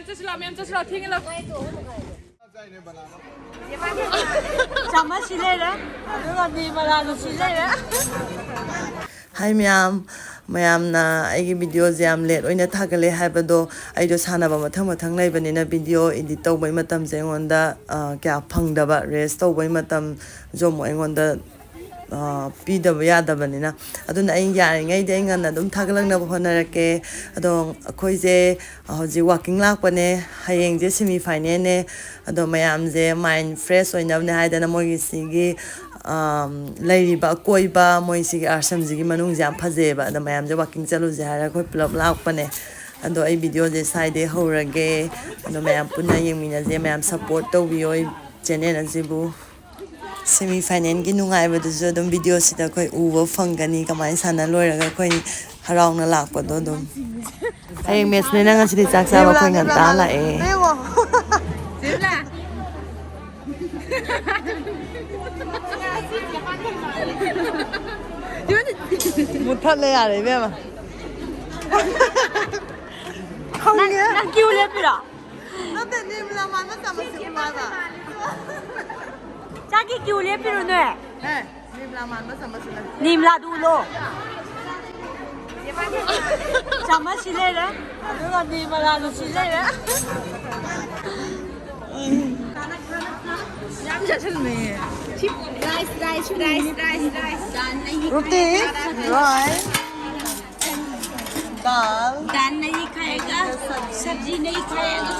Ma'am चलो ठीक है लो Hi mayamna aigi video jam late oina thagale haibado aido sanaba mathang laibanina video edit tawbai matam je ngonda kya phangdaba rest tawbai matam jomo engonda pidaba yadabanina aduna ai yaringai de ngana dum thaglangnaba honarake ado akhoi je hoji walking lakpane hayeng je semi final ne ado mayam je mind fresh oinabne haidana mogi sigi Lairiba koiba moisigi arsamjigi manung jam phajeba da mayam je walking chalu je hara khoi plop lakpane ado ai video je side horage ado mayam punna yengmina je mayam support tawbioi channel ajibu semi final gi nungai ba du dum video sida khoi uwa phangani kamai sana loiraga khoi haraungna lakpado dum ai mes ne nang asidi chak sa ba khoi ngan ta la e 못할래 야래 왜마 난 끼울래 빌어 나한테 님라만 맞다면 맞아 자기 끼울래 빌어네 네 님라만 맞다면 님라 둘로 잠만 실래라 누가 님라도 실래라 얌자 쳤네 rice रोटी rice दाल नहीं खाएगा सब्जी नहीं खाएगा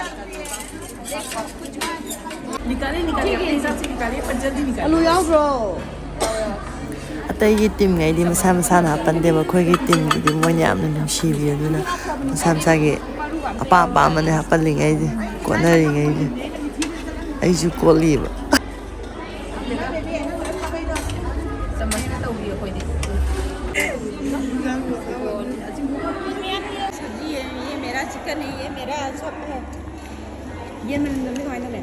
निकाले अपने हिसाब से निकाले पर जल्दी निकाले आलू याओ ब्रो अतई टीम दी मसा मसाना पंदेब अखोगी टीम दी मोइन यामना नुसीबि अदुना मसा मसागी अपा अपा मने हपलिंगै दि कोनरिंगै दि आइजु कोलीब चिकन है ये मेरा सब है ये मैं नहीं खाना ले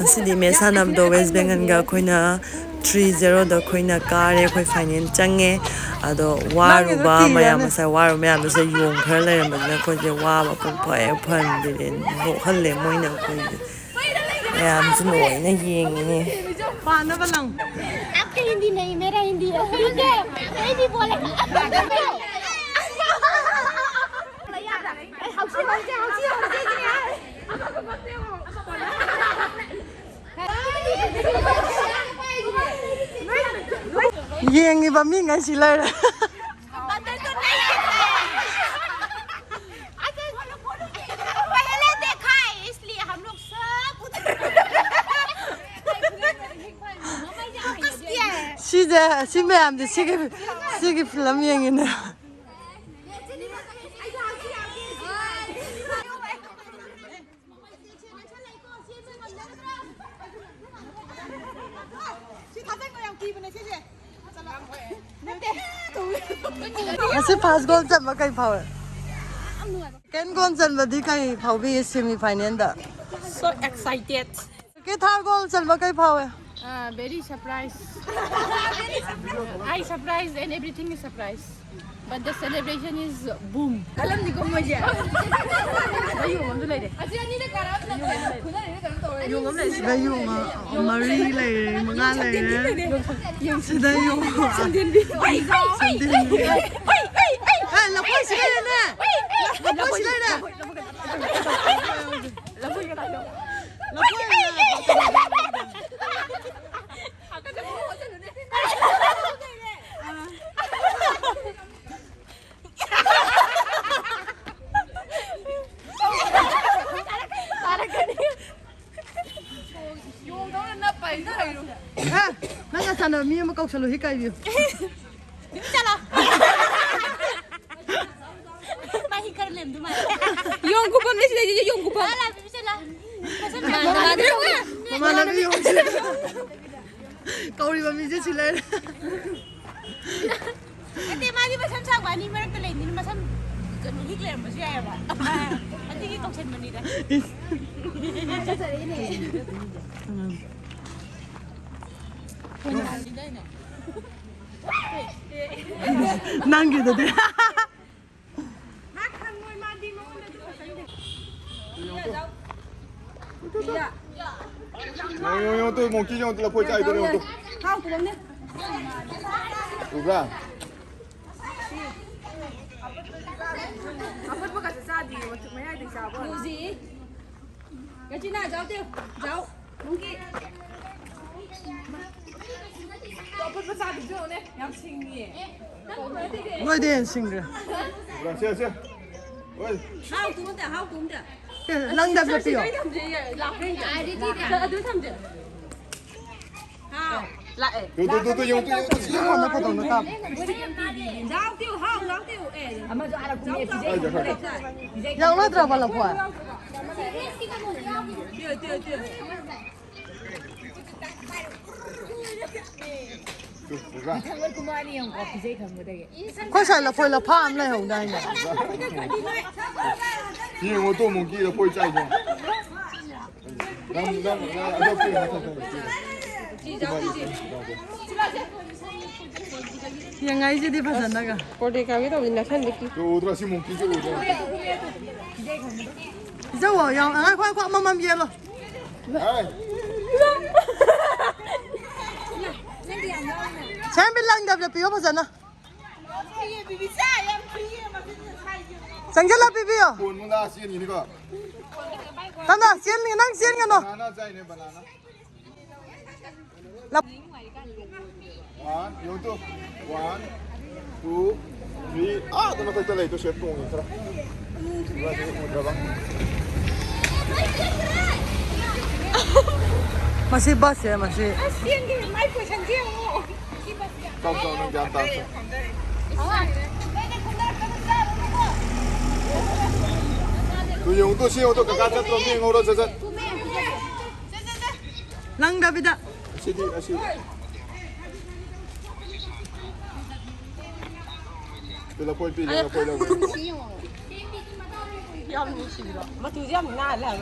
असली में सानम दो वेस्ट बेंगल का कोइना 30 दा कोइना कार है कोई फाइनेंस चंगे अदो वारुबा मया मसा वारु मया मसा योंग खर लेरमना कोइ जे वाबा पुफाय फन दिले नो हल्ले मोइना कोइ याम सुनो ने येंगे पाना बलंग आपकी हिंदी नहीं मेरा हिंदी है हिंदी बोलेगा Yengi ba mi ngai silai पहले देखा है इसलिए हम लोग सब फोकस किया है si me am de sige film yengi na Asi pass goal cham ba kai phau ken goal chan ba di kai phau bi semi final da so excited ke thar goal chan ba kai phau very surprised I surprised and everything is surprised but the celebration is boom alam ni ko mo ja ayu ngom lai de aji ani de kara khuna ni de to ayu ngom lai ga yu ma mari lai manga lai yung sida yu sandin bi ai la poi si lai na la poi si lai na la poi ka tayo la poi nanga sana mi ma kau salo hikai bi चलो मैं ही कर लेम तुम्हारे yung kupam ni sila yung kupam चला चला mama na bi yong kauri ba mi je silai Ate magi masam sa bani merak te lain ni masam kanu hik lem masih ya ba ate ki toksen mani da sare ni nangi da de ha kan moi ma di mo 用都蒙鸡用的破菜都用都。好，不能呢。有不啦？ Lucy, cái chị nào cháu tiêu, cháu, đúng kì. Ngồi đi xin rồi. Xe. Ôi. Hao túm được. Lăng đập được chưa? Hao. Lại. Tôi dùng tôi. Con nó có đồng nó tạm. Cháu tiêu, hao, cháu tiêu. Yang lo terapa lah puan. Tiêu. Có phải là phơi là phàm lại hồng đây nhỉ? Nhưng mà tôi mong kia là phơi chay rồi. Đang Yang ngay chứ đi phát triển đó. Cô đi cao cái đầu là thân được. Tôi ra xin mong kia rồi. Dâu ở yang ai khoan mắm gì rồi. Xem biết lăng đập là biểu phát triển à? Chẳng chết là biểu. Buồn muốn ra xin gì nữa. Tao đã xin cái năng xin cái nó. Banana chay này banana. Lập. 1, 2, 3. Ah, doon na tayo ito chef kung ito. Masih bas ya masih. Tao nang diyan tayo. Yung to siya to kakachat lo ni ngoro sasat. Lăng đập đã. Asidi. Bila poi pi la poi la. Mà từ giờ mình nãy là.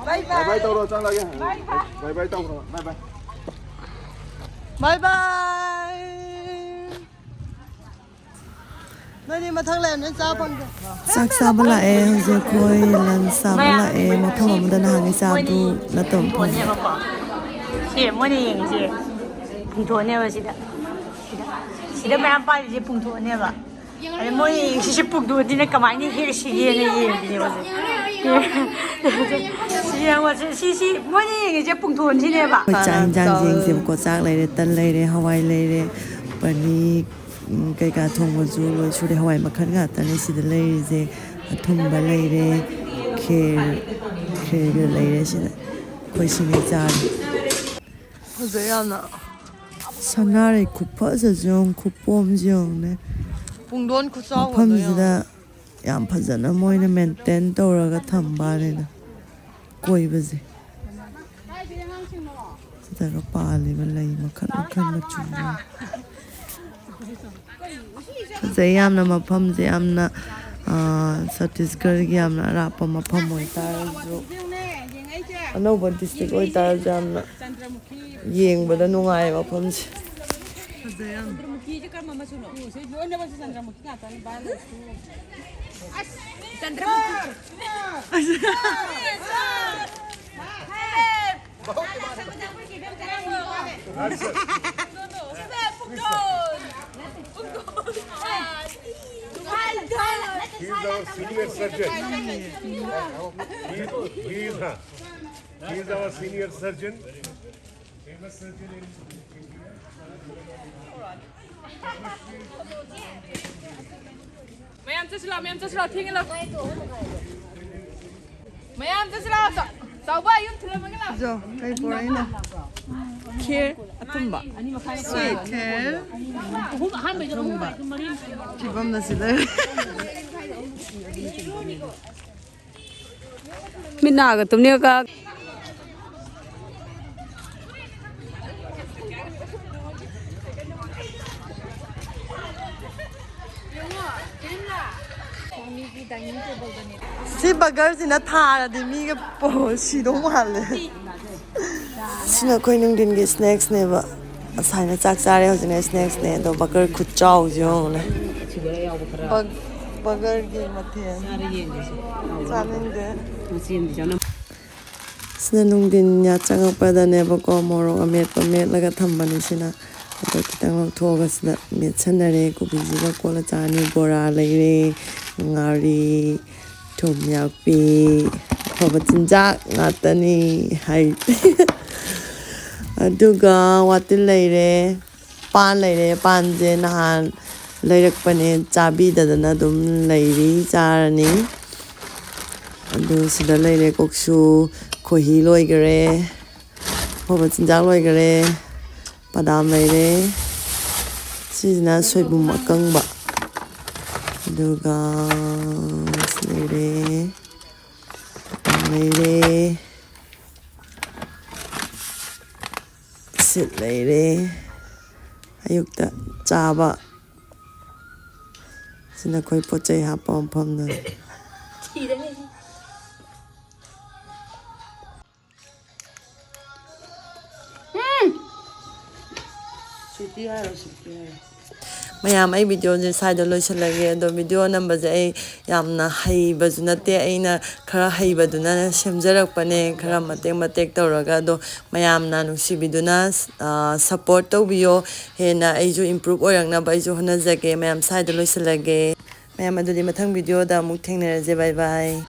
Bye tao rồi chăng lagi. Bye tao rồi. Bye. Bye bye. Đây đi mà thằng lẹn đến sao con. Sắc sao bala e hông khoi lan sao bala e mà thằng mà đàn hàng sao tu là tổng phong. Chị mua đi gì chị? Bùng thua nè bà chị đã. Chị đã mang ba chị bùng thua nè bà. Anh mua đi chị bùng thua đi nè cầm anh đi cái gì nè gì gì bà chị. Chị mà chị mua đi chị bùng thua đi nè bà. Chàng riêng gì có chắc lấy tân lấy Hawaii lấy bữa nay cái cả thùng một chú rồi chú để Hawaii mà khăn cả tân lấy xí lấy gì thùng bả lấy khe lấy xí coi xin cái giá. Bây giờ nào. Sanare 쿠퍼 저종 쿠폼지용네 붕돈 쿠싸고 펌지다 양 파잖아 모이네 멘텐 떠라가 탐바네나 꼬이버지 진짜가 빨리가 레이 마칸 맞추고 그제 얌나 마펌지 얌나 서티스거기 얌나 라파 마펌 오이타르조 아노버 디스트릭 오이타르조 얌나 yengbada nungai mafam se Chandramukhi chứ con mà sunu sẽ vô nên bao Chandramukhi cả tan ban Chandramukhi He's our senior surgeon. He is our senior surgeon. Famous surgeon in India. Mayam just thing lo. Mayam just lo. Sao ba yun thula mang la. Jo kai porai na Khe atumba. sweet kale Hum han bai jo ba. kibam na sila Mina ga tumne ka si burger sina thara di mi ga po si do mal sina koi nung din ge snacks ne ba asai na chak chare ho jine snacks ne do burger khu chaw jo ne ꯕꯒꯔꯒꯤ ꯃꯊꯦꯜ ꯆꯥꯅꯤꯡꯗꯦ ꯁꯤꯅ ꯅꯨꯡꯊꯤꯟ ꯆꯪꯉꯛꯄꯗꯅꯦꯕꯀꯣ ꯃꯣꯔꯣꯛ ꯑꯃꯦꯠꯄ ꯃꯦꯠꯂꯒ ꯊꯝꯕꯅꯤ ꯁꯤꯅ ꯑꯗꯣ ꯈꯤꯇꯪ ꯂꯧꯊꯣꯛꯑꯒ ꯁꯤꯗ ꯃꯦꯠꯁꯟꯅꯔꯦ ꯀꯣꯕꯤꯁꯤꯒ ꯀꯣꯠꯂ ꯆꯥꯅꯤ ꯕꯣꯔꯥ ꯂꯩꯔꯦ ꯉꯥꯔꯤ ꯊꯨꯝ ꯌꯥꯛꯄꯤ ꯑꯐꯕ ꯆꯤꯟꯖꯥꯛ ꯉꯥꯛꯇꯅꯤ ꯍꯥꯏ ꯑꯗꯨꯒ ꯋꯥꯇꯤꯜ ꯂꯩꯔꯦ ꯄꯥꯟ ꯂꯩꯔꯦ ꯄꯥꯟꯁꯦ ꯅꯍꯥꯟ ꯂꯩꯔꯛꯄꯅꯦ ꯆꯥꯕꯤꯗꯗꯅ ꯑꯗꯨꯝ ꯂꯩꯔꯤ ꯆꯥꯔꯅꯤ ꯑꯗꯨ ꯁꯤꯗ ꯂꯩꯔꯦ ꯀꯣꯛꯁꯨ ꯈꯣꯏꯍꯤ ꯂꯣꯏꯈꯔꯦ ꯑꯐꯕ ꯆꯤꯟꯖꯥꯛ ꯂꯣꯏꯈꯔꯦ ꯄꯗꯥꯝ ꯂꯩꯔꯦ ꯁꯤꯁꯤꯅ ꯁꯣꯏꯕꯨꯝ ꯑꯀꯪꯕ ꯑꯗꯨꯒ ꯂꯩꯔꯦ ꯂꯩꯔꯦ ꯁꯤꯠ ꯂꯩꯔꯦ ꯑꯌꯨꯛꯇ ꯆꯥꯕ ꯁꯤꯅ ꯑꯩꯈꯣꯏ ꯄꯣꯠ ꯆꯩ ꯍꯥꯞꯄ ꯃꯐꯝꯗ ꯃꯌꯥꯝ ꯑꯩ ꯚꯤꯗꯤꯑꯣꯁꯦ ꯁ꯭ꯋꯥꯏꯗ ꯂꯣꯏꯁꯤꯜꯂꯒꯦ ꯑꯗꯣ ꯚꯤꯗꯤꯑꯣ ꯅꯝꯕꯁꯦ ꯑꯩ ꯌꯥꯝꯅ ꯍꯩꯕꯁꯨ ꯅꯠꯇꯦ ꯑꯩꯅ ꯈꯔ ꯍꯩꯕꯗꯨꯅ ꯁꯦꯝꯖꯔꯛꯄꯅꯦ ꯈꯔ ꯃꯇꯦꯛ ꯃꯇꯦꯛ ꯇꯧꯔꯒ ꯑꯗꯣ ꯃꯌꯥꯝꯅ ꯅꯨꯡꯁꯤꯕꯤꯗꯨꯅ ꯁꯞꯄꯣꯔꯠ ꯇꯧꯕꯤꯌꯣ ꯍꯦꯟꯅ ꯑꯩꯁꯨ ꯏꯝꯄ꯭ꯔꯨꯞ ꯑꯣꯏꯔꯛꯅꯕ ꯑꯩꯁꯨ ꯍꯣꯠꯅꯖꯒꯦ ꯃꯌꯥꯝ ꯁ꯭ꯋꯥꯏꯗ ꯂꯣꯏꯁꯤꯜꯂꯒꯦ ꯃꯌꯥꯝ ꯑꯗꯨꯗꯤ ꯃꯊꯪ ꯚꯤꯗꯤꯑꯣꯗ ꯑꯃꯨꯛ ꯊꯦꯡꯅꯔꯁꯦ ꯕꯥꯏ ꯕꯥꯏ